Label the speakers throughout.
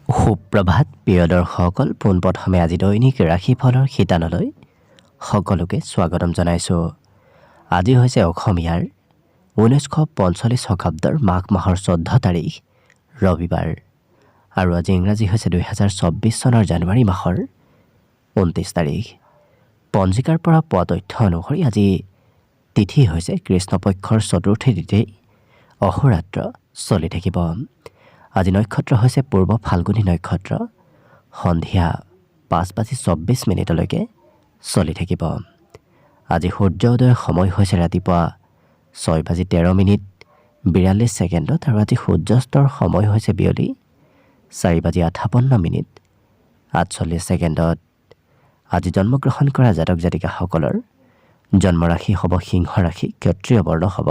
Speaker 1: সুপ্ৰভাত প্ৰিয় দৰ্শকসকল, পোনপ্ৰথমে আজি দৈনিক ৰাশিফলৰ শিতানলৈ সকলোকে স্বাগতম জনাইছোঁ। আজি হৈছে অসমীয়াৰ 1945 শকাব্দৰ মাঘ মাহৰ 14 তাৰিখ ৰবিবাৰ আৰু আজি ইংৰাজী হৈছে 2024 চনৰ জানুৱাৰী মাহৰ 29 তাৰিখ। পঞ্জিকাৰ পৰা পোৱা তথ্য অনুসৰি আজি তিথি হৈছে কৃষ্ণপক্ষৰ চতুৰ্থী তিথি, অহোৰাত্ৰ চলি থাকিব। আজি নক্ষত্ৰ হৈছে পূৰ্ব ফাল্গুনী নক্ষত্ৰ, সন্ধিয়া 5:24 চলি থাকিব। আজি সূৰ্য উদয়ৰ সময় হৈছে ৰাতিপুৱা 6:13 আৰু আজি সূৰ্যাস্তৰ সময় হৈছে বিয়লি 4:58 আজি জন্মগ্ৰহণ কৰা জাতক জাতিকাসকলৰ জন্মৰাশি হ'ব সিংহ ৰাশি, ক্ষত্ৰিয় বৰ্ণ হ'ব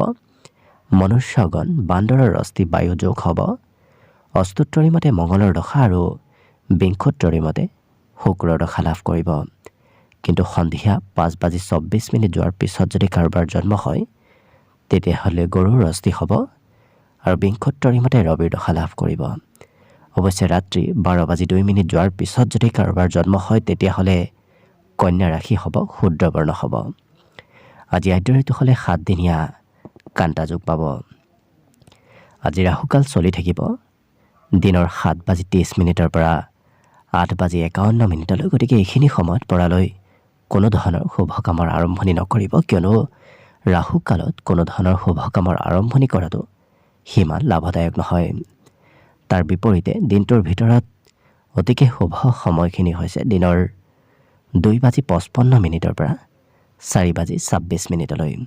Speaker 1: মনুষ্যগণ, বান্দৰৰ ৰস্তি বায়ু যোগ হ'ব, অস্তুত্তৰী মতে মঙলৰ দশা আৰু বিংশোত্তৰী মতে শুক্ৰৰ দশা লাভ কৰিব। কিন্তু সন্ধিয়া 5:24 যোৱাৰ পিছত যদি কাৰোবাৰ জন্ম হয় তেতিয়াহ'লে গৰুৰ ৰস্তি হ'ব আৰু বিংশোত্তৰী মতে ৰবিৰ দশা লাভ কৰিব। অৱশ্যে ৰাত্ৰি 12:02 যোৱাৰ পিছত যদি কাৰোবাৰ জন্ম হয় তেতিয়াহ'লে কন্যা ৰাশি হ'ব, শূদ্ৰ বৰ্ণ হ'ব। আজি আদ্য ঋতু হ'লে 7 দিনীয়া কান্তা যোগ পাব। আজি ৰাহুকাল চলি থাকিব দিনৰ 7:30 পৰা 8:51 গতিকে এইখিনি সময়ত পৰালৈ কোনো ধৰণৰ শুভ কামৰ আৰম্ভণি নকৰিব, কিয়নো ৰাহুকালত কোনো ধৰণৰ শুভ কামৰ আৰম্ভণি কৰাটো সিমান লাভদায়ক নহয়। তাৰ বিপৰীতে দিনটোৰ ভিতৰত অতিকে শুভ সময়খিনি হৈছে দিনৰ 2:55 পৰা 4:26।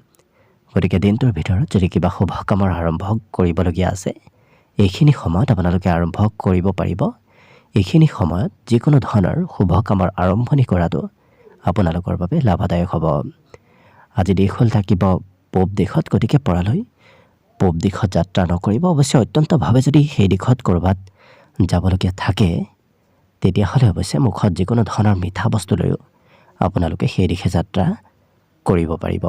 Speaker 1: গতিকে দিনটোৰ ভিতৰত যদি কিবা শুভ কামৰ আৰম্ভ কৰিবলগীয়া আছে এইখিনি সময়ত আপোনালোকে আৰম্ভ কৰিব পাৰিব। এইখিনি সময়ত যিকোনো ধৰণৰ শুভ কামৰ আৰম্ভণি কৰাটো আপোনালোকৰ বাবে লাভদায়ক হ'ব। আজি দিশ হ'ল থাকিব পূব দিশত, গতিকে পৰালৈ পূব দিশত যাত্ৰা নকৰিব। অৱশ্যে অত্যন্তভাৱে যদি সেই দিশত ক'ৰবাত যাবলগীয়া থাকে তেতিয়াহ'লে অৱশ্যে মুখত যিকোনো ধৰণৰ মিঠা বস্তু লৈও আপোনালোকে সেই দিশে যাত্ৰা কৰিব পাৰিব।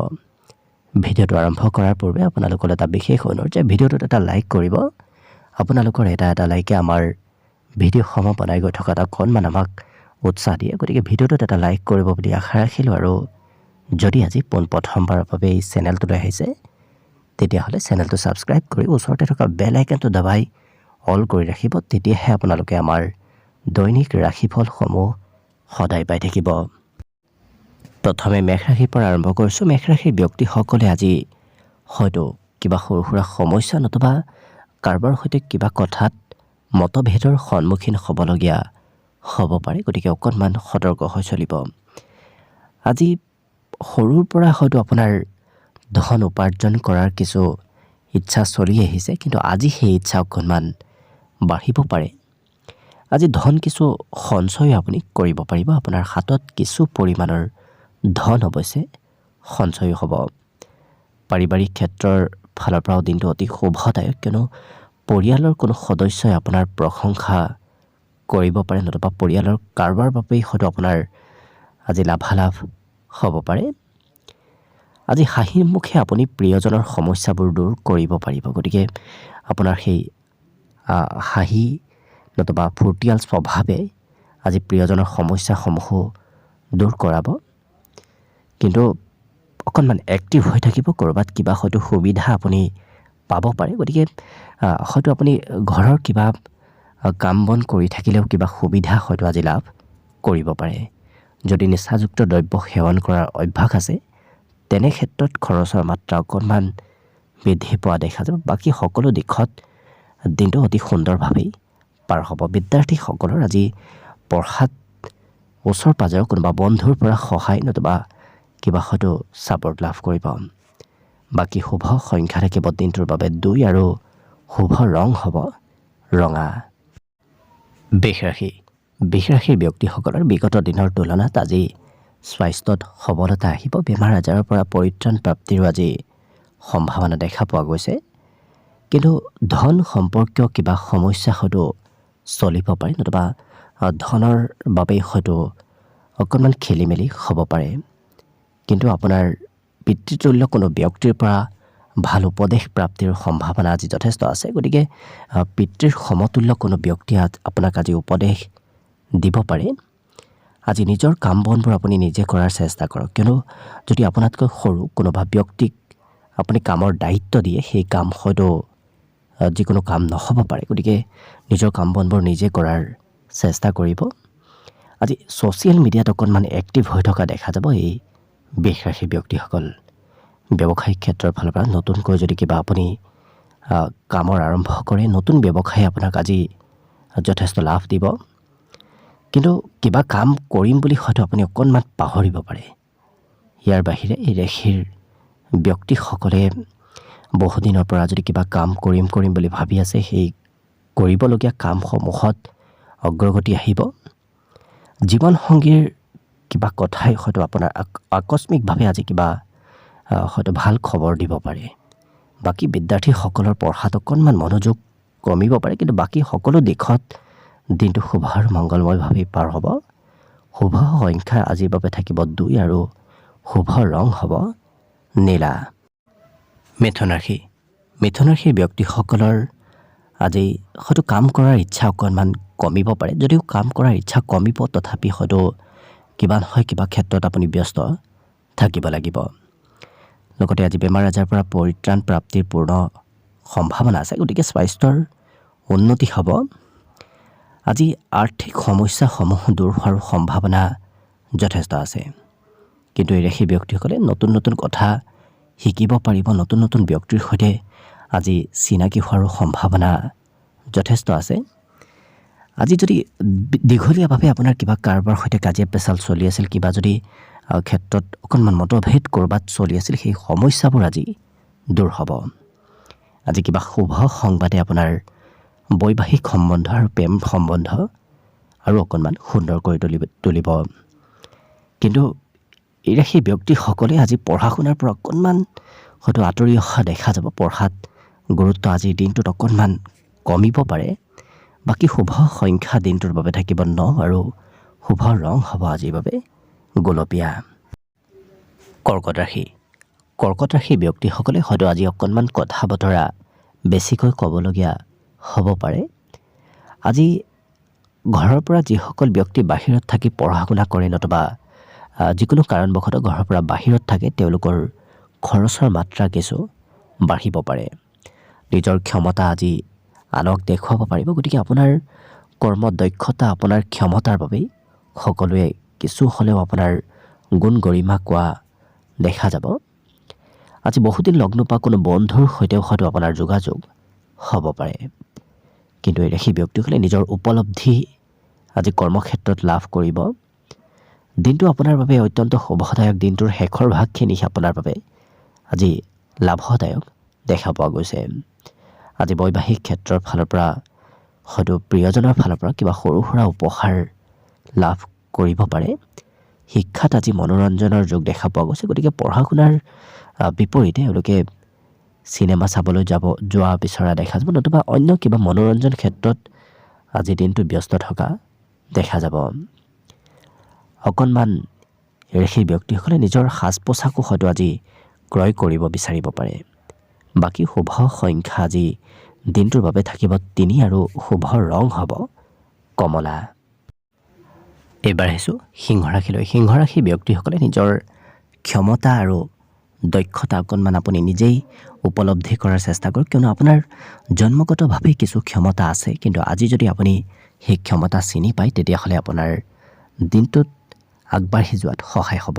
Speaker 1: ভিডিঅ'টো আৰম্ভ কৰাৰ পূৰ্বে আপোনালোকৰ এটা বিশেষ অনুৰোধ যে ভিডিঅ'টোত এটা লাইক কৰিব। আপোনালোকৰ এটা লাইকে আমাৰ ভিডিঅ'সমূহ বনাই গৈ থকাত অকণমান আমাক উৎসাহ দিয়ে, গতিকে ভিডিঅ'টোত এটা লাইক কৰিব বুলি আশা ৰাখিলোঁ। আৰু যদি আজি পোনপ্ৰথমবাৰৰ বাবে এই চেনেলটোলৈ আহিছে তেতিয়াহ'লে চেনেলটো ছাবস্ক্ৰাইব কৰি ওচৰতে থকা বেল আইকনটো দবাই অল কৰি ৰাখিব, তেতিয়াহে আপোনালোকে আমাৰ দৈনিক ৰাশিফলসমূহ সদায় পাই থাকিব। প্ৰথমে মেষ ৰাশিৰ পৰা আৰম্ভ কৰিছোঁ। মেষ ৰাশিৰ ব্যক্তিসকলে আজি হয়তো কিবা সৰু সুৰা সমস্যা নতুবা কাৰোবাৰ সৈতে কিবা কথাত মতভেদৰ সন্মুখীন হ'বলগীয়া হ'ব পাৰে, গতিকে অকণমান সতৰ্ক হৈ চলিব। আজি সৰুৰ পৰা হয়তো আপোনাৰ ধন উপাৰ্জন কৰাৰ কিছু ইচ্ছা চলি আহিছে, কিন্তু আজি সেই ইচ্ছা অকণমান বাঢ়িব পাৰে। আজি ধন কিছু সঞ্চয় আপুনি কৰিব পাৰিব। আপোনাৰ হাতত কিছু পৰিমাণৰ ধন অৱশ্যে সঞ্চয় হ'ব। পাৰিবাৰিক ক্ষেত্ৰৰ ফালৰ পৰাও দিনটো অতি শুভদায়ক, কিয়নো পৰিয়ালৰ কোনো সদস্যই আপোনাৰ প্ৰশংসা কৰিব পাৰে, নতুবা পৰিয়ালৰ কাৰোবাৰ বাবেই হয়তো আপোনাৰ আজি লাভালাভ হ'ব পাৰে। আজি হাঁহিৰ মুখে আপুনি প্ৰিয়জনৰ সমস্যাবোৰ দূৰ কৰিব পাৰিব, গতিকে আপোনাৰ সেই হাঁহি নতুবা ফূৰ্তিয়াল স্বভাৱে আজি প্ৰিয়জনৰ সমস্যাসমূহো দূৰ কৰাব। কিন্তু অকণমান এক্টিভ হৈ থাকিব, ক'ৰবাত কিবা হয়তো সুবিধা আপুনি পাব পাৰে, গতিকে হয়তো আপুনি ঘৰৰ কিবা কাম বন কৰি থাকিলেও কিবা সুবিধা হয়তো আজি লাভ কৰিব পাৰে। যদি নিচাযুক্ত দ্ৰব্য সেৱন কৰাৰ অভ্যাস আছে তেনে ক্ষেত্ৰত খৰচৰ মাত্ৰা অকণমান বৃদ্ধি পোৱা দেখা যাব। বাকী সকলো দিশত দিনটো অতি সুন্দৰভাৱেই পাৰ হ'ব। বিদ্যাৰ্থীসকলৰ আজি পঢ়াত ওচৰ পাজৰৰ কোনোবা বন্ধুৰ পৰা সহায় নতুবা কিবা হয়তো ছাপৰ্ট লাভ কৰিব। বাকী শুভ সংখ্যা থাকিব দিনটোৰ বাবে 2 আৰু শুভ ৰং হ'ব ৰঙা। বৃষ ৰাশিৰ ব্যক্তিসকলৰ বিগত দিনৰ তুলনাত আজি স্বাস্থ্যত সবলতা আহিব। বেমাৰ আজাৰৰ পৰা পৰিত্ৰাণ প্ৰাপ্তিৰো আজি সম্ভাৱনা দেখা পোৱা গৈছে, কিন্তু ধন সম্পৰ্কীয় কিবা সমস্যা হয়তো চলিব পাৰে, নতুবা ধনৰ বাবেই হয়তো অকণমান খেলি মেলি হ'ব পাৰে। কিন্তু আপোনাৰ পিতৃতুল্য কোনো ব্যক্তিৰ পৰা ভাল উপদেশ প্ৰাপ্তিৰ সম্ভাৱনা আজি যথেষ্ট আছে। গতিকে পিতৃৰ সমতুল্য কোনো ব্যক্তি আপোনাক আজি উপদেশ দিব পাৰে। আজি নিজৰ কাম বনবোৰ আপুনি নিজে কৰাৰ চেষ্টা কৰক, কিয়নো যদি আপোনাতকৈ সৰু কোনোবা ব্যক্তিক আপুনি কামৰ দায়িত্ব দিয়ে, সেই কাম হয়তো যিকোনো কাম নহ'ব পাৰে। গতিকে নিজৰ কাম বনবোৰ নিজে কৰাৰ চেষ্টা কৰিব। আজি ছ'চিয়েল মিডিয়াত অকণমান এক্টিভ হৈ থকা দেখা যাব এই বৃষ ৰাশিৰ ব্যক্তিসকল। ব্যৱসায়িক ক্ষেত্ৰৰ ফালৰ পৰা নতুনকৈ যদি কিবা আপুনি কামৰ আৰম্ভ কৰে, নতুন ব্যৱসায় আপোনাক আজি যথেষ্ট লাভ দিব। কিন্তু কিবা কাম কৰিম বুলি হয়তো আপুনি অকণমান পাহৰিব পাৰে। ইয়াৰ বাহিৰে এই ৰাশিৰ ব্যক্তিসকলে বহুদিনৰ পৰা যদি কিবা কাম কৰিম বুলি ভাবি আছে, সেই কৰিবলগীয়া কামসমূহত অগ্ৰগতি আহিব। জীৱনসংগীৰ কিবা কথাই হয়তো আপোনাৰ আকস্মিকভাৱে আজি কিবা হয়তো ভাল খবৰ দিব পাৰে। বাকী বিদ্যাৰ্থীসকলৰ পঢ়াত অকণমান মনোযোগ কমিব পাৰে, কিন্তু বাকী সকলো দিশত দিনটো শুভ আৰু মংগলময়ভাৱে পাৰ হ'ব। শুভ সংখ্যা আজিৰ বাবে থাকিব 2 আৰু শুভ ৰং হ'ব নীলা। মিথুন ৰাশি। মিথুন ৰাশিৰ ব্যক্তিসকলৰ আজি হয়তো কাম কৰাৰ ইচ্ছা অকণমান কমিব পাৰে। যদিও কাম কৰাৰ ইচ্ছা কমিব, তথাপি হয়তো কিবা নহয় কিবা ক্ষেত্ৰত আপুনি ব্যস্ত থাকিব লাগিব। লগতে আজি বেমাৰ আজাৰৰ পৰা পৰিত্ৰাণ প্ৰাপ্তিৰ পূৰ্ণ সম্ভাৱনা আছে। গতিকে স্বাস্থ্যৰ উন্নতি হ'ব। আজি আৰ্থিক সমস্যাসমূহ দূৰ হোৱাৰ সম্ভাৱনা যথেষ্ট আছে। কিন্তু এই ৰাশিৰ ব্যক্তিসকলে নতুন নতুন কথা শিকিব পাৰিব। নতুন নতুন ব্যক্তিৰ সৈতে আজি চিনাকি হোৱাৰো সম্ভাৱনা যথেষ্ট আছে। আজি যদি দীঘলীয়াভাৱে আপোনাৰ কিবা কাৰোবাৰ সৈতে কাজিয়া পেচাল চলি আছিল, কিবা যদি ক্ষেত্ৰত অকণমান মতভেদ ক'ৰবাত চলি আছিল, সেই সমস্যাবোৰ আজি দূৰ হ'ব। আজি কিবা শুভ সংবাদে আপোনাৰ বৈবাহিক সম্বন্ধ আৰু প্ৰেম সম্বন্ধ আৰু অকণমান সুন্দৰ কৰি তুলিব। কিন্তু এই ৰাশিৰ ব্যক্তিসকলে আজি পঢ়া শুনাৰ পৰা অকণমান হয়তো আঁতৰি অহা দেখা যাব। পঢ়াত গুৰুত্ব আজিৰ দিনটোত অকণমান কমিব পাৰে। বাকী শুভ সংখ্যা দিনটোৰ বাবে থাকিব 9 আৰু শুভ ৰং হ'ব আজিৰ বাবে গোলপীয়া। কৰ্কট ৰাশি। কৰ্কট ৰাশিৰ ব্যক্তিসকলে হয়তো আজি অকণমান কথা বতৰা বেছিকৈ ক'বলগীয়া হ'ব পাৰে। আজি ঘৰৰ পৰা যিসকল ব্যক্তি বাহিৰত থাকি পঢ়া শুনা কৰে, নতুবা যিকোনো কাৰণবশতঃ ঘৰৰ পৰা বাহিৰত থাকে, তেওঁলোকৰ খৰচৰ মাত্ৰা কিছু বাঢ়িব পাৰে। নিজৰ ক্ষমতা আজি আনক দেখুৱাব পাৰিব। গতিকে আপোনাৰ কৰ্ম দক্ষতা, আপোনাৰ ক্ষমতাৰ বাবেই সকলোৱে কিছু হ'লেও আপোনাৰ গুণ গৰিমা কোৱা দেখা যাব। আজি বহুদিন লগ নোপোৱা কোনো বন্ধুৰ সৈতেও হয়তো আপোনাৰ যোগাযোগ হ'ব পাৰে। কিন্তু এই ৰাশি ব্যক্তিসকলে নিজৰ উপলব্ধি আজি কৰ্মক্ষেত্ৰত লাভ কৰিব। দিনটো আপোনাৰ বাবে অত্যন্ত শুভদায়ক। দিনটোৰ শেষৰ ভাগখিনি আপোনাৰ বাবে আজি লাভদায়ক দেখা পোৱা গৈছে। আজি বৈবাহিক ক্ষেত্ৰৰ ফালৰ পৰা হয়তো প্ৰিয়জনৰ ফালৰ পৰা কিবা সৰু সুৰা উপহাৰ লাভ কৰিব পাৰে। শিক্ষাত আজি মনোৰঞ্জনৰ যোগ দেখা পোৱা গৈছে। গতিকে পঢ়া শুনাৰ বিপৰীতে এওঁলোকে চিনেমা চাবলৈ যোৱা বিচৰা দেখা যাব, নতুবা অন্য কিবা মনোৰঞ্জন ক্ষেত্ৰত আজি দিনটো ব্যস্ত থকা দেখা যাব। অকণমান সেই ব্যক্তিসকলে নিজৰ সাজ পোছাকো হয়তো আজি ক্ৰয় কৰিব বিচাৰিব পাৰে। বাকী শুভ সংখ্যা আজি দিনটোৰ বাবে থাকিব 3 আৰু শুভ ৰং হ'ব কমলা। এইবাৰ আহিছোঁ সিংহ ৰাশিলৈ। সিংহ ৰাশিৰ ব্যক্তিসকলে নিজৰ ক্ষমতা আৰু দক্ষতা অকণমান আপুনি নিজেই উপলব্ধি কৰাৰ চেষ্টা কৰক, কিয়নো আপোনাৰ জন্মগতভাৱে কিছু ক্ষমতা আছে। কিন্তু আজি যদি আপুনি সেই ক্ষমতা চিনি পায়, তেতিয়াহ'লে আপোনাৰ দিনটোত আগবাঢ়ি যোৱাত সহায় হ'ব।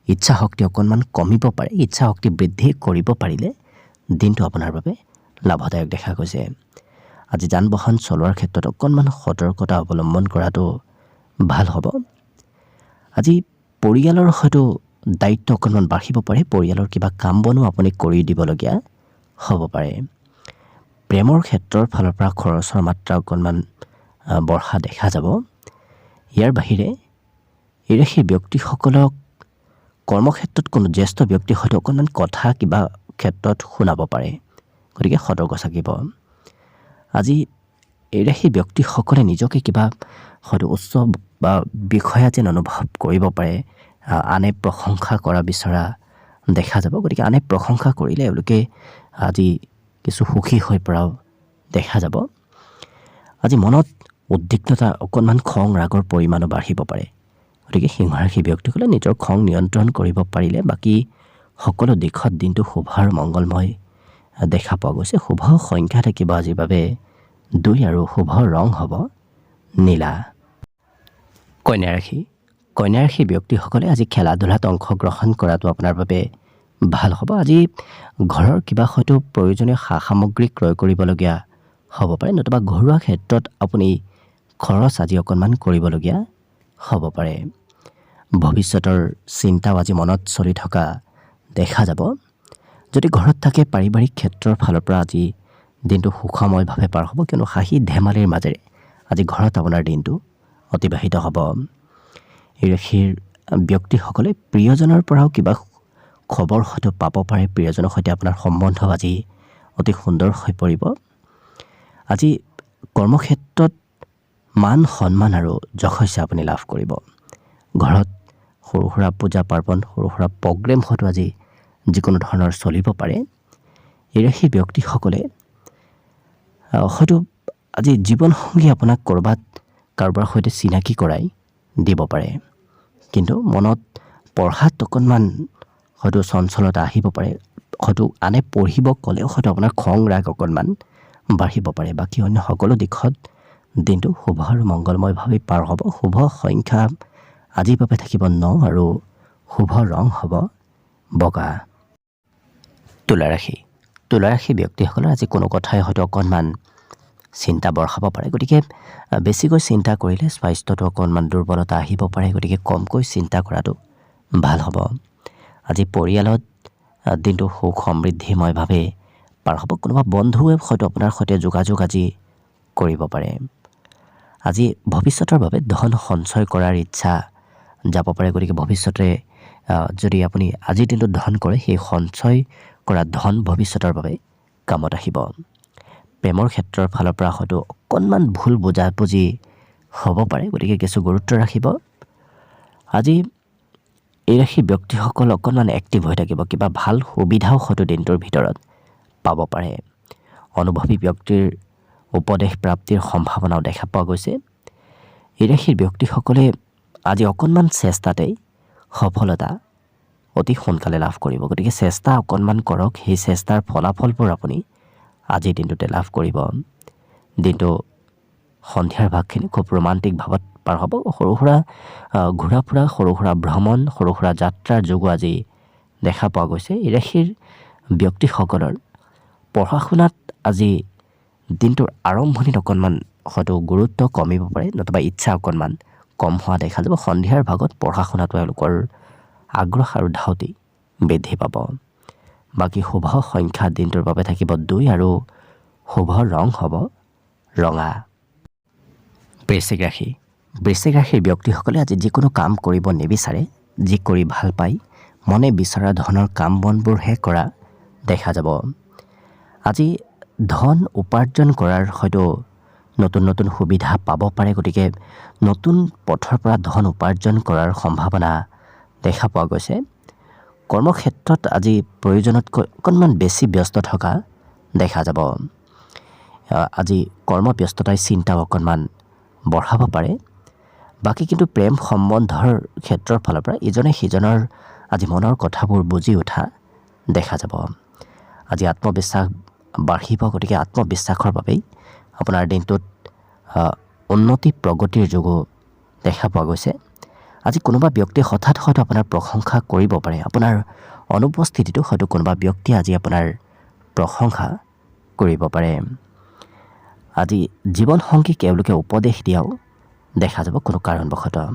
Speaker 1: ইচ্ছা শক্তি অকণমান কমিব পাৰে। ইচ্ছা শক্তি বৃদ্ধি কৰিব পাৰিলে দিনটো আপোনাৰ বাবে লাভদায়ক দেখা গৈছে। আজি যান বাহন চলোৱাৰ ক্ষেত্ৰত অকণমান সতৰ্কতা অৱলম্বন কৰাটো ভাল হ'ব। আজি পৰিয়ালৰ হয়তো দায়িত্ব অকণমান বাঢ়িব পাৰে। পৰিয়ালৰ কিবা কাম বনো আপুনি কৰি দিবলগীয়া হ'ব পাৰে। প্ৰেমৰ ক্ষেত্ৰৰ ফালৰ পৰা খৰচৰ মাত্ৰা অকণমান বঢ়া দেখা যাব। ইয়াৰ বাহিৰে এই ৰাশিৰ ব্যক্তিসকলক কৰ্মক্ষেত্ৰত কোনো জ্যেষ্ঠ ব্যক্তি হয়তো অকণমান কথা কিবা ক্ষেত্ৰত শুনাব পাৰে। গতিকে সতৰ্ক থাকিব। আজি এই ৰাশিৰ ব্যক্তিসকলে নিজকে কিবা হয়তো উচ্চ বা বিষয়া যেন অনুভৱ কৰিব পাৰে। আনে প্ৰশংসা কৰা বিচৰা দেখা যাব। গতিকে আনে প্ৰশংসা কৰিলে এওঁলোকে আজি কিছু সুখী হৈ পৰাও দেখা যাব। আজি মনত উদ্বিগ্নতা অকণমান খং ৰাগৰ পৰিমাণো বাঢ়িব পাৰে। গতিকে সিংহ ৰাশি ব্যক্তিসকলে নিজৰ খং নিয়ন্ত্ৰণ কৰিব পাৰিলে বাকী সকলো দিশত দিনটো শুভ আৰু মংগলময় দেখা পোৱা গৈছে। শুভ সংখ্যা থাকিব আজিৰ বাবে 2 আৰু শুভ ৰং হ'ব নীলা। কন্যা ৰাশি ব্যক্তিসকলে আজি খেলা ধূলাত অংশগ্ৰহণ কৰাটো আপোনাৰ বাবে ভাল হ'ব। আজি ঘৰৰ কিবা হয়তো প্ৰয়োজনীয় সা সামগ্ৰী ক্ৰয় কৰিবলগীয়া হ'ব পাৰে, নতুবা ঘৰুৱা ক্ষেত্ৰত আপুনি খৰচ আজি অকণমান কৰিবলগীয়া হ'ব পাৰে। ভৱিষ্যতৰ চিন্তাও আজি মনত চলি থকা দেখা যাব। যদি ঘৰত থাকে পাৰিবাৰিক ক্ষেত্ৰৰ ফালৰ পৰা আজি দিনটো সুখময়ভাৱে পাৰ হ'ব, কিয়নো হাঁহি ধেমালিৰ মাজেৰে আজি ঘৰত আপোনাৰ দিনটো অতিবাহিত হ'ব। এই ৰাশিৰ ব্যক্তিসকলে প্ৰিয়জনৰ পৰাও কিবা খবৰ হয়তো পাব পাৰে। প্ৰিয়জনৰ সৈতে আপোনাৰ সম্বন্ধ আজি অতি সুন্দৰ হৈ পৰিব। আজি কৰ্মক্ষেত্ৰত মান সন্মান আৰু যশস্যা আপুনি লাভ কৰিব। ঘৰত সৰু সুৰা পূজা পাৰ্বণ, সৰু সুৰা প্ৰগ্ৰেম হয়তো আজি যিকোনো ধৰণৰ চলিব পাৰে। এই ৰাশিৰ ব্যক্তিসকলে হয়তো আজি জীৱনসংগী আপোনাক কাৰোবাৰ সৈতে চিনাকি কৰাই দিব পাৰে, কিন্তু মনত পঢ়াত অকণমান হয়তো চঞ্চলতা আহিব পাৰে। হয়তো আনে পঢ়িব ক'লেও হয়তো আপোনাৰ খং ৰাগ অকণমান বাঢ়িব পাৰে। বাকী অন্য সকলো দিশত দিনটো শুভ আৰু মংগলময়ভাৱে পাৰ হ'ব। শুভ সংখ্যা আজিৰ বাবে থাকিব 9 আৰু শুভ ৰং হ'ব বগা। তুলা ৰাশি ব্যক্তিসকলৰ আজি কোনো কথাই হয়তো অকণমান চিন্তা বঢ়াব পাৰে। গতিকে বেছিকৈ চিন্তা কৰিলে স্বাস্থ্যটো অকণমান দুৰ্বলতা আহিব পাৰে। গতিকে কমকৈ চিন্তা কৰাটো ভাল হ'ব। আজি পৰিয়ালত দিনটো সুখ সমৃদ্ধিময়ভাৱে পাৰ হ'ব। কোনোবা বন্ধুৱে হয়তো আপোনাৰ সৈতে যোগাযোগ আজি কৰিব পাৰে। আজি ভৱিষ্যতৰ বাবে ধন সঞ্চয় কৰাৰ ইচ্ছা যাব পাৰে। গতিকে ভৱিষ্যতে যদি আপুনি আজিৰ দিনটোত ধন কৰে, সেই সঞ্চয় কৰা ধন ভৱিষ্যতৰ বাবে কামত আহিব। প্ৰেমৰ ক্ষেত্ৰৰ ফালৰ পৰা হয়তো অকণমান ভুল বুজাবুজি হ'ব পাৰে। গতিকে কিছু গুৰুত্ব ৰাখিব। আজি এই ৰাশি ব্যক্তিসকল অকণমান এক্টিভ হৈ থাকিব। কিবা ভাল সুবিধাও হয়তো দিনটোৰ ভিতৰত পাব পাৰে। অনুভৱী ব্যক্তিৰ উপদেশ প্ৰাপ্তিৰ সম্ভাৱনাও দেখা পোৱা গৈছে। এই ৰাশিৰ ব্যক্তিসকলে আজি অকণমান চেষ্টাতেই সফলতা অতি সোনকালে লাভ কৰিব। গতিকে চেষ্টা অকণমান কৰক, সেই চেষ্টাৰ ফলাফলবোৰ আপুনি আজিৰ দিনটোতে লাভ কৰিব। দিনটো সন্ধিয়াৰ ভাগখিনি খুব ৰোমান্টিক ভাৱত পাৰ হ'ব। সৰু সুৰা ঘূৰা ফুৰা, সৰু সুৰা ভ্ৰমণ, সৰু সুৰা যাত্ৰাৰ যোগো আজি দেখা পোৱা গৈছে। এই ৰাশিৰ ব্যক্তিসকলৰ পঢ়া শুনাত আজি দিনটোৰ আৰম্ভণিত অকণমান হয়তো গুৰুত্ব কমিব পাৰে, নতুবা ইচ্ছা অকণমান কম হোৱা দেখা যাব। সন্ধিয়াৰ ভাগত পঢ়া শুনাটো তেওঁলোকৰ আগ্ৰহ আৰু ধাউতি বৃদ্ধি পাব। বাকী শুভ সংখ্যা দিনটোৰ বাবে থাকিব 2 আৰু শুভ ৰং হ'ব ৰঙা। বৃশ্চিক ৰাশিৰ ব্যক্তিসকলে আজি যিকোনো কাম কৰিব নিবিচাৰে, যি কৰি ভাল পায়, মনে বিচৰা ধৰণৰ কাম বনবোৰহে কৰা দেখা যাব। আজি ধন উপাৰ্জন কৰাৰ হয়তো নতুন নতুন সুবিধা পাব পাৰে। গতিকে নতুন পথৰ পৰা ধন উপাৰ্জন কৰাৰ সম্ভাৱনা দেখা পোৱা গৈছে। কৰ্মক্ষেত্ৰত আজি প্ৰয়োজনতকৈ অকণমান বেছি ব্যস্ত থকা দেখা যাব। আজি কৰ্মব্যস্ততাই চিন্তাও অকণমান বঢ়াব পাৰে। বাকী কিন্তু প্ৰেম সম্বন্ধৰ ক্ষেত্ৰৰ ফালৰ পৰা ইজনে সিজনৰ আজি মনৰ কথাবোৰ বুজি উঠা দেখা যাব। আজি আত্মবিশ্বাস বাঢ়িব। গতিকে আত্মবিশ্বাসৰ বাবেই আপোনাৰ দিনটোত উন্নতি প্ৰগতিৰ যোগো দেখা পোৱা গৈছে। আজি কোনোবা ব্যক্তিয়ে হঠাৎ হয়তো আপোনাৰ প্ৰশংসা কৰিব পাৰে। আপোনাৰ অনুপস্থিতিটো হয়তো কোনোবা ব্যক্তিয়ে আজি আপোনাৰ প্ৰশংসা কৰিব পাৰে। আজি জীৱনসংগীক এওঁলোকে উপদেশ দিয়াও দেখা যাব কোনো কাৰণবশতঃ।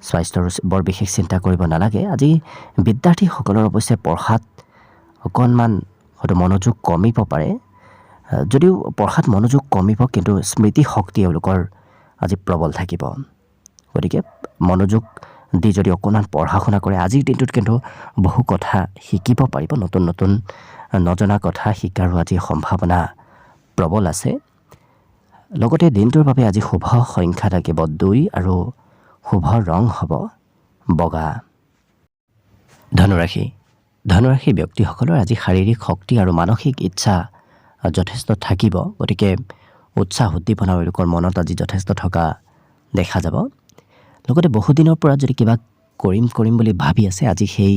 Speaker 1: স্বাস্থ্যৰ বৰ বিশেষ চিন্তা কৰিব নালাগে। আজি বিদ্যাৰ্থীসকলৰ অৱশ্যে পঢ়াত অকণমান হয়তো মনোযোগ কমিব পাৰে। যদিও পঢ়াত মনোযোগ কমিব, কিন্তু স্মৃতি শক্তি এওঁলোকৰ আজি প্ৰবল থাকিব। গতিকে মনোযোগ দি যদি অকণমান পঢ়া শুনা কৰে, আজিৰ দিনটোত কিন্তু বহু কথা শিকিব পাৰিব। নতুন নতুন নজনা কথা শিকাৰো আজি সম্ভাৱনা প্ৰবল আছে। লগতে দিনটোৰ বাবে আজি শুভ সংখ্যা থাকিব 2 আৰু শুভ ৰং হ'ব বগা। ধনুৰাশিৰ ব্যক্তিসকলৰ আজি শাৰীৰিক শক্তি আৰু মানসিক ইচ্ছা যথেষ্ট থাকিব। গতিকে উৎসাহ উদ্দীপনা এওঁলোকৰ মনত আজি যথেষ্ট থকা দেখা যাব। লগতে বহুদিনৰ পৰা যদি কিবা কৰিম বুলি ভাবি আছে, আজি সেই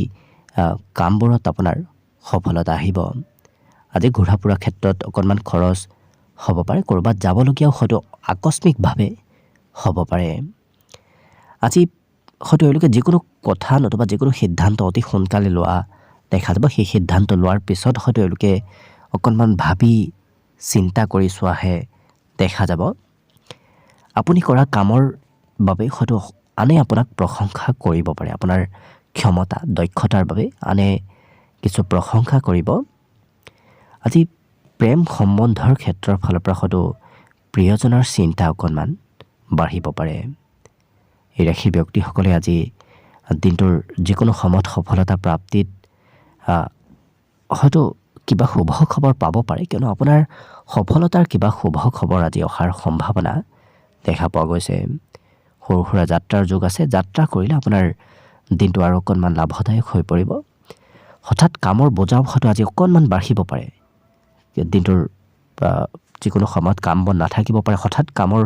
Speaker 1: কামবোৰত আপোনাৰ সফলতা আহিব। আজি ঘূৰা ফুৰা ক্ষেত্ৰত অকণমান খৰচ হ'ব পাৰে, ক'ৰবাত যাবলগীয়াও হয়তো আকস্মিকভাৱে হ'ব পাৰে। আজি হয়তো এওঁলোকে যিকোনো কথা নতুবা যিকোনো সিদ্ধান্ত অতি সোনকালে লোৱা দেখা যাব। সেই সিদ্ধান্ত লোৱাৰ পিছত হয়তো এওঁলোকে অকণমান ভাবি চিন্তা কৰি চোৱাহে দেখা যাব। আপুনি কৰা কামৰ বাবে হয়তো আনে আপোনাক প্ৰশংসা কৰিব পাৰে। আপোনাৰ ক্ষমতা দক্ষতাৰ বাবে আনে কিছু প্ৰশংসা কৰিব। আজি প্ৰেম সম্বন্ধৰ ক্ষেত্ৰৰ ফালৰ পৰা হয়তো প্ৰিয়জনৰ চিন্তা অকণমান বাঢ়িব পাৰে। এই ৰাশিৰ ব্যক্তিসকলে আজি দিনটোৰ যিকোনো সময়ত সফলতা প্ৰাপ্তিত হয়তো কিবা শুভ খবৰ পাব পাৰে, কিয়নো আপোনাৰ সফলতাৰ কিবা শুভ খবৰ আজি অহাৰ সম্ভাৱনা দেখা পোৱা গৈছে। সৰু সুৰা যাত্ৰাৰ যোগ আছে। যাত্ৰা কৰিলে আপোনাৰ দিনটো আৰু অকণমান লাভদায়ক হৈ পৰিব। হঠাৎ কামৰ বোজাও হয়তো আজি অকণমান বাঢ়িব পাৰে। দিনটোৰ যিকোনো সময়ত কাম বন নাথাকিব পাৰে, হঠাৎ কামৰ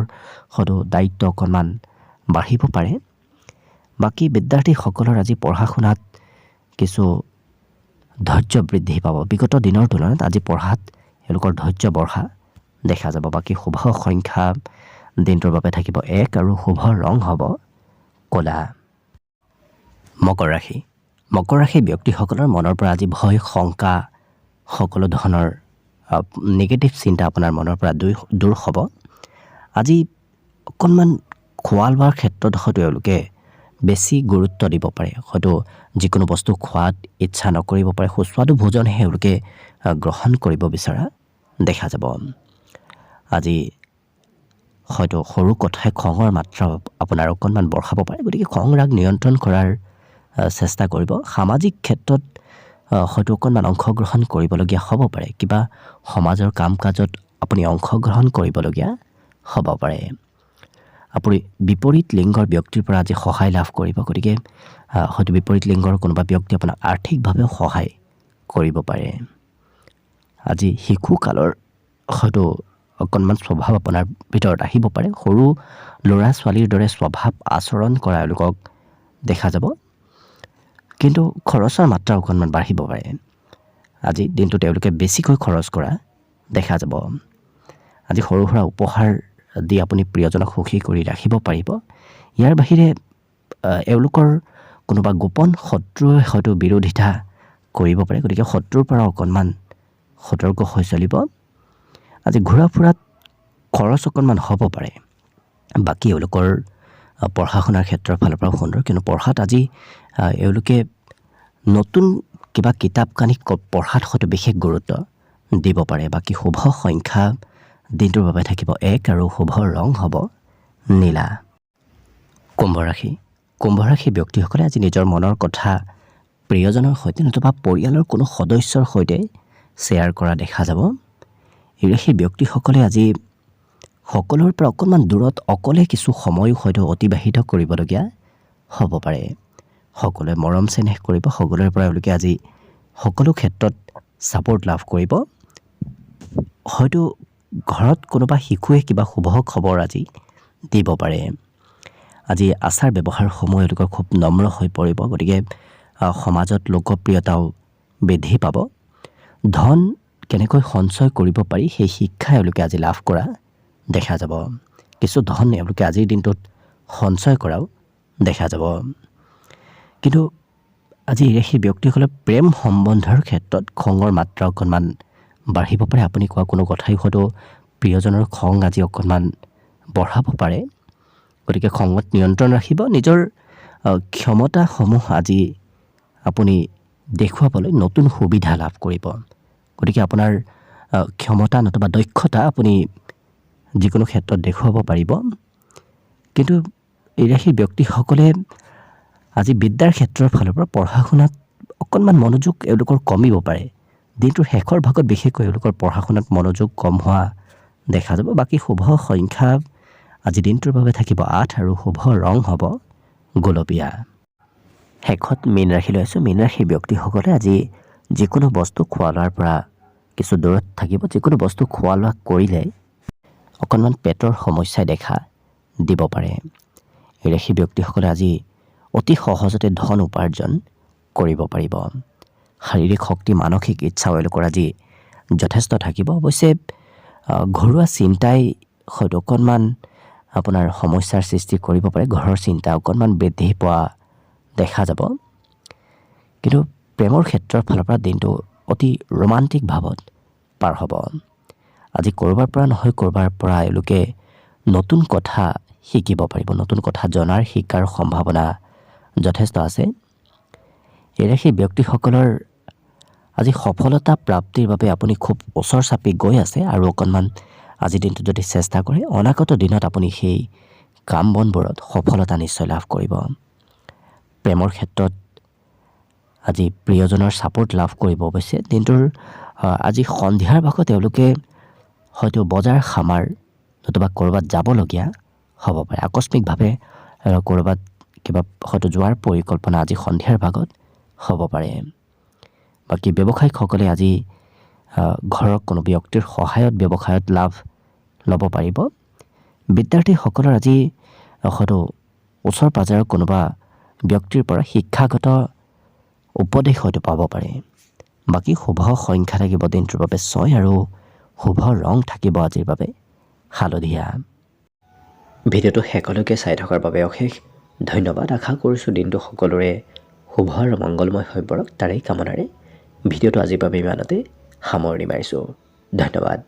Speaker 1: হয়তো দায়িত্ব অকণমান বাঢ়িব পাৰে। বাকী বিদ্যাৰ্থীসকলৰ আজি পঢ়া শুনাত কিছু ধৈৰ্য বৃদ্ধি পাব। বিগত দিনৰ তুলনাত আজি পঢ়াত এওঁলোকৰ ধৈৰ্য বঢ়া দেখা যাব। বাকী শুভ সংখ্যা দিনটোৰ বাবে থাকিব 1 আৰু শুভ ৰং হ'ব ক'লা। মকৰ ৰাশি। মকৰ ৰাশিৰ ব্যক্তিসকলৰ মনৰ পৰা আজি ভয় শংকা সকলো ধৰণৰ নিগেটিভ চিন্তা আপোনাৰ মনৰ পৰা দূৰ হ'ব। আজি অকণমান খোৱা লোৱাৰ ক্ষেত্ৰত হয়তো এওঁলোকে বেছি গুৰুত্ব দিব পাৰে। হয়তো যিকোনো বস্তু খোৱাত ইচ্ছা নকৰিব পাৰে। সুস্বাদু ভোজনহে এওঁলোকে গ্ৰহণ কৰিব বিচৰা দেখা যাব। আজি হয়তো সৰু কথাই খঙৰ মাত্ৰা আপোনাৰ অকণমান বঢ়াব পাৰে। গতিকে খং ৰাগ নিয়ন্ত্ৰণ কৰাৰ চেষ্টা কৰিব। সামাজিক ক্ষেত্ৰত হয়তো অকণমান অংশগ্ৰহণ কৰিবলগীয়া হ'ব পাৰে। কিবা সমাজৰ কাম কাজত আপুনি অংশগ্ৰহণ কৰিবলগীয়া হ'ব পাৰে। আপুনি বিপৰীত লিংগৰ ব্যক্তিৰ পৰা আজি সহায় লাভ কৰিব। গতিকে হয়তো বিপৰীত লিংগৰ কোনোবা ব্যক্তি আপোনাক আৰ্থিকভাৱেও সহায় কৰিব পাৰে। আজি শিশুকালৰ হয়তো অকণমান স্বভাৱ আপোনাৰ ভিতৰত আহিব পাৰে। সৰু ল'ৰা ছোৱালীৰ দৰে স্বভাৱ আচৰণ কৰা এওঁলোকক দেখা যাব। কিন্তু খৰচৰ মাত্ৰা অকণমান বাঢ়িব পাৰে। আজি দিনটো তেওঁলোকে বেছিকৈ খৰচ কৰা দেখা যাব। আজি সৰু সুৰা উপহাৰ দি আপুনি প্ৰিয়জনক সুখী কৰি ৰাখিব পাৰিব। ইয়াৰ বাহিৰে এওঁলোকৰ কোনোবা গোপন শত্ৰুৱে হয়তো বিৰোধিতা কৰিব পাৰে। গতিকে শত্ৰুৰ পৰা অকণমান সতৰ্ক হৈ চলিব। আজি ঘূৰা ফুৰাত খৰচ অকণমান হ'ব পাৰে। বাকী এওঁলোকৰ পঢ়া শুনাৰ ক্ষেত্ৰৰ ফালৰ পৰাও সুন্দৰ, কিন্তু পঢ়াত আজি এওঁলোকে নতুন কিবা কিতাপ কানি পঢ়াত হয়তো বিশেষ গুৰুত্ব দিব পাৰে। বাকী শুভ সংখ্যা দিনটোৰ বাবে থাকিব 1 আৰু শুভ ৰং হ'ব নীলা। কুম্ভ ৰাশি। কুম্ভ ৰাশিৰ ব্যক্তিসকলে আজি নিজৰ মনৰ কথা প্ৰিয়জনৰ সৈতে নতুবা পৰিয়ালৰ কোনো সদস্যৰ সৈতে শ্বেয়াৰ কৰা দেখা যাব। এই ৰাশিৰ ব্যক্তিসকলে আজি সকলোৰে পৰা অকণমান দূৰত অকলে কিছু সময়ো হয়তো অতিবাহিত কৰিবলগীয়া হ'ব পাৰে। সকলোৱে মৰম চেনেহ কৰিব। সকলোৰে পৰা এওঁলোকে আজি সকলো ক্ষেত্ৰত ছাপোৰ্ট লাভ কৰিব। হয়তো ঘৰত কোনোবা শিশুৱে কিবা শুভ খবৰ আজি দিব পাৰে। আজি আচাৰ ব্যৱহাৰসমূহ এওঁলোকৰ খুব নম্ৰ হৈ পৰিব। গতিকে সমাজত লোকপ্ৰিয়তাও বৃদ্ধি পাব। ধন কেনেকৈ সঞ্চয় কৰিব পাৰি সেই শিক্ষা এওঁলোকে আজি লাভ কৰা দেখা যাব। কিছু ধন এওঁলোকে আজিৰ দিনটোত সঞ্চয় কৰাও দেখা যাব। কিন্তু আজি সেই ব্যক্তিসকলে প্ৰেম সম্বন্ধৰ ক্ষেত্ৰত খঙৰ মাত্ৰা অকণমান বাঢ়িব পাৰে। আপুনি কোৱা কোনো কথাই হয়তো প্ৰিয়জনৰ খং আজি অকণমান বঢ়াব পাৰে। গতিকে খঙত নিয়ন্ত্ৰণ ৰাখিব। নিজৰ ক্ষমতাসমূহ আজি আপুনি দেখুৱাবলৈ নতুন সুবিধা লাভ কৰিব। গতিকে আপোনাৰ ক্ষমতা নতুবা দক্ষতা আপুনি যিকোনো ক্ষেত্ৰত দেখুৱাব পাৰিব। কিন্তু এই ৰাশিৰ ব্যক্তিসকলে আজি বিদ্যাৰ ক্ষেত্ৰৰ ফালৰ পৰা পঢ়া শুনাত অকণমান মনোযোগ এওঁলোকৰ কমিব পাৰে। দিনটোৰ শেষৰ ভাগত বিশেষকৈ এওঁলোকৰ পঢ়া শুনাত মনোযোগ কম হোৱা দেখা যাব। বাকী শুভ সংখ্যা আজি দিনটোৰ বাবে থাকিব 8 আৰু শুভ ৰং হ'ব গুলপীয়া। শেষত মীন ৰাশি লৈ আছোঁ। মীন ৰাশিৰ ব্যক্তিসকলে আজি যিকোনো বস্তু খোৱা লোৱাৰ পৰা কিছু দূৰত থাকিব। যিকোনো বস্তু খোৱা লোৱা কৰিলে অকণমান পেটৰ সমস্যাই দেখা দিব পাৰে। এই ৰাশি ব্যক্তিসকলে আজি অতি সহজতে ধন উপাৰ্জন কৰিব পাৰিব। শাৰীৰিক শক্তি মানসিক ইচ্ছা এওঁলোকৰ আজি যথেষ্ট থাকিব। অৱশ্যে ঘৰুৱা চিন্তাই হয়তো অকণমান আপোনাৰ সমস্যাৰ সৃষ্টি কৰিব পাৰে। ঘৰৰ চিন্তা অকণমান বৃদ্ধি পোৱা দেখা যাব। কিন্তু প্ৰেমৰ ক্ষেত্ৰৰ ফালৰ পৰা দিনটো অতি ৰোমান্টিক ভাৱত পাৰ হ'ব। আজি ক'ৰবাৰ পৰা নহয় ক'ৰবাৰ পৰা এওঁলোকে নতুন কথা শিকিব পাৰিব। নতুন কথা জনাৰ শিকাৰ সম্ভাৱনা যথেষ্ট আছে। এই ৰাশিৰ ব্যক্তিসকলৰ আজি সফলতা প্ৰাপ্তিৰ বাবে আপুনি খুব ওচৰ চাপি গৈ আছে আৰু অকণমান আজিৰ দিনটো যদি চেষ্টা কৰে অনাগত দিনত আপুনি সেই কাম বনবোৰত সফলতা নিশ্চয় লাভ কৰিব। প্ৰেমৰ ক্ষেত্ৰত আজি প্ৰিয়জনৰ ছাপোৰ্ট লাভ কৰিব। অৱশ্যে দিনটোৰ আজি সন্ধিয়াৰ ভাগত তেওঁলোকে হয়তো বজাৰ সমাৰ নতুবা ক'ৰবাত যাবলগীয়া হ'ব পাৰে। আকস্মিকভাৱে ক'ৰবাত কিবা হয়তো যোৱাৰ পৰিকল্পনা আজি সন্ধিয়াৰ ভাগত হ'ব পাৰে। বাকী ব্যৱসায়িকসকলে আজি ঘৰৰ কোনো ব্যক্তিৰ সহায়ত ব্যৱসায়ত লাভ ল'ব পাৰিব। বিদ্যাৰ্থীসকলৰ আজি হয়তো ওচৰ পাজৰৰ কোনোবা ব্যক্তিৰ পৰা শিক্ষাগত উপদেশ হয়তো পাব পাৰে। বাকী শুভ সংখ্যা থাকিব দিনটোৰ বাবে 6 আৰু শুভ ৰং থাকিব আজিৰ বাবে হালধীয়া। ভিডিঅ'টো শেষলৈকে চাই থকাৰ বাবে অশেষ ধন্যবাদ। আশা কৰিছোঁ দিনটো সকলোৰে শুভ আৰু মংগলময় হৈ পৰক তাৰেই কামনাৰে ভিডিঅ'টো আজিৰ বাবে ইমানতে সামৰণি মাৰিছোঁ। ধন্যবাদ।